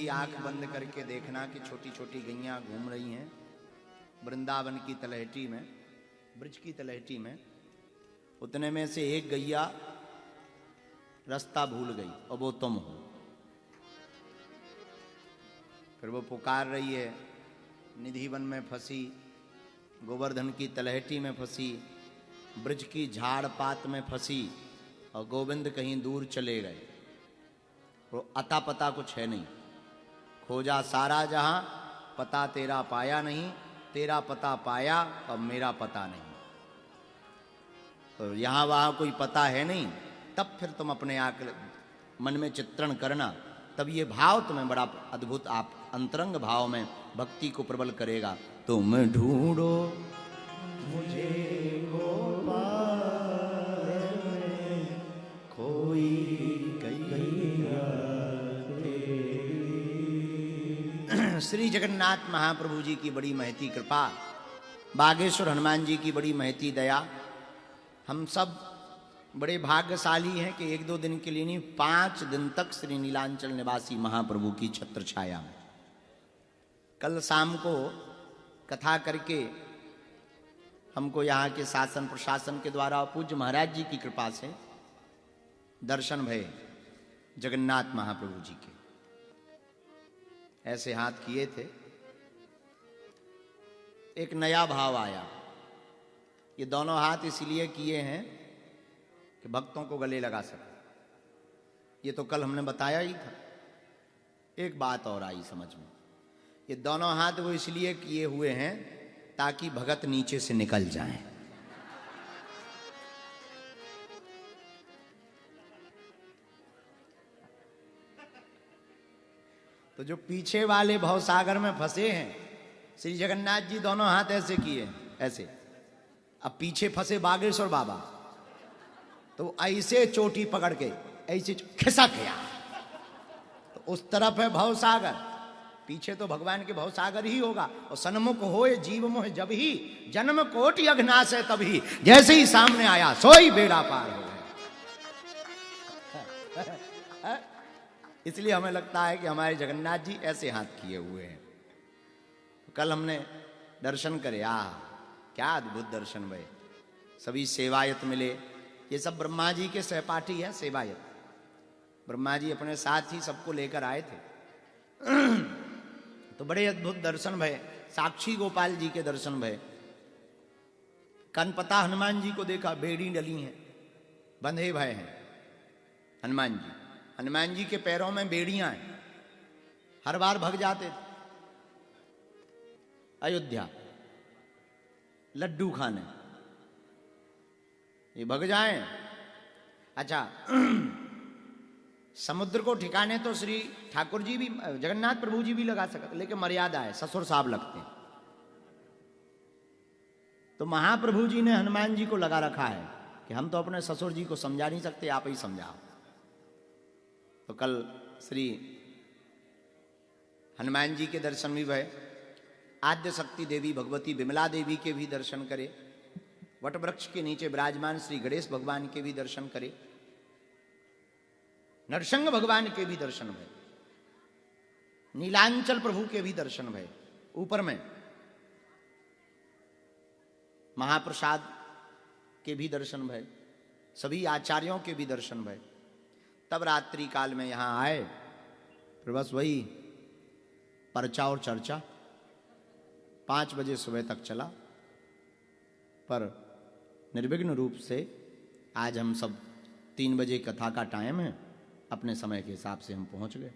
भी आंख बंद करके देखना कि छोटी छोटी गैयां घूम रही हैं वृंदावन की तलहटी में, ब्रज की तलहटी में। उतने में से एक गैया रास्ता भूल गई और वो तुम हो। फिर वो पुकार रही है, निधि वन में फंसी, गोवर्धन की तलहटी में फंसी, ब्रज की झाड़ पात में फंसी और गोविंद कहीं दूर चले गए। वो अता पता कुछ है नहीं, खोजा सारा जहां पता तेरा पाया नहीं, तेरा पता पाया और मेरा पता नहीं। तो यहां वहां कोई पता है नहीं, तब फिर तुम अपने आकर मन में चित्रण करना, तब ये भाव तुम्हें बड़ा अद्भुत आप अंतरंग भाव में भक्ति को प्रबल करेगा। तुम ढूंढो मुझे गोपाल में कोई गैया तेरी। श्री जगन्नाथ महाप्रभु जी की बड़ी महती कृपा, बागेश्वर हनुमान जी की बड़ी महती दया। हम सब बड़े भाग्यशाली हैं कि एक दो दिन के लिए नहीं, 5 दिन तक श्री नीलांचल निवासी महाप्रभु की छत्र छाया में। कल शाम को कथा करके हमको यहाँ के शासन प्रशासन के द्वारा पूज्य महाराज जी की कृपा से दर्शन भये जगन्नाथ महाप्रभु जी के। ऐसे हाथ किए थे, एक नया भाव आया। ये दोनों हाथ इसलिए किए हैं कि भक्तों को गले लगा सके। ये तो कल हमने बताया ही था। एक बात और आई समझ में, ये दोनों हाथ वो इसलिए किए हुए हैं ताकि भगत नीचे से निकल जाएं। तो जो पीछे वाले भवसागर में फंसे हैं, श्री जगन्नाथ जी दोनों हाथ ऐसे किए, ऐसे। अब पीछे फंसे बागेश्वर बाबा, तो ऐसे चोटी पकड़ के ऐसे खिसक गया। तो उस तरफ है भवसागर, पीछे तो भगवान के भवसागर ही होगा। और सन्मुख होए जीव मोह जब ही, जन्म कोटि अघनाश है तभी, जैसे ही सामने आया सोई बेड़ा पार हो गया। इसलिए हमें लगता है कि हमारे जगन्नाथ जी ऐसे हाथ किए हुए हैं। तो कल हमने दर्शन करे, क्या अद्भुत दर्शन भये। सभी सेवायत मिले। ये सब ब्रह्मा जी के सहपाठी हैं, सेवायत। ब्रह्मा जी अपने साथ ही सबको लेकर आए थे। तो बड़े अद्भुत दर्शन भये। साक्षी गोपाल जी के दर्शन भये। कनपता हनुमान जी को देखा, बेड़ी डली हैं, बंधे भय हैं हनुमान जी। हनुमान जी के पैरों में बेड़ियां हैं, हर बार भग जाते थे अयोध्या लड्डू खाने, ये भग जाएं। अच्छा, समुद्र को ठिकाने तो श्री ठाकुर जी भी, जगन्नाथ प्रभु जी भी लगा सकते, लेकिन मर्यादा है, ससुर साहब लगते हैं। तो महाप्रभु जी ने हनुमान जी को लगा रखा है कि हम तो अपने ससुर जी को समझा नहीं सकते, आप ही समझाओ। तो कल श्री हनुमान जी के दर्शन भी भये। आद्य शक्ति देवी भगवती विमला देवी के भी दर्शन करे। वट वृक्ष के नीचे विराजमान श्री गणेश भगवान के भी दर्शन करे। नरसिंह भगवान के भी दर्शन भये। नीलांचल प्रभु के भी दर्शन भये। ऊपर में महाप्रसाद के भी दर्शन भये। सभी आचार्यों के भी दर्शन भये। तब रात्रि काल में यहां आए, फिर बस वही पर्चा और चर्चा 5 बजे सुबह तक चला। पर निर्विघ्न रूप से आज हम सब 3 बजे कथा का टाइम है, अपने समय के हिसाब से हम पहुंच गए।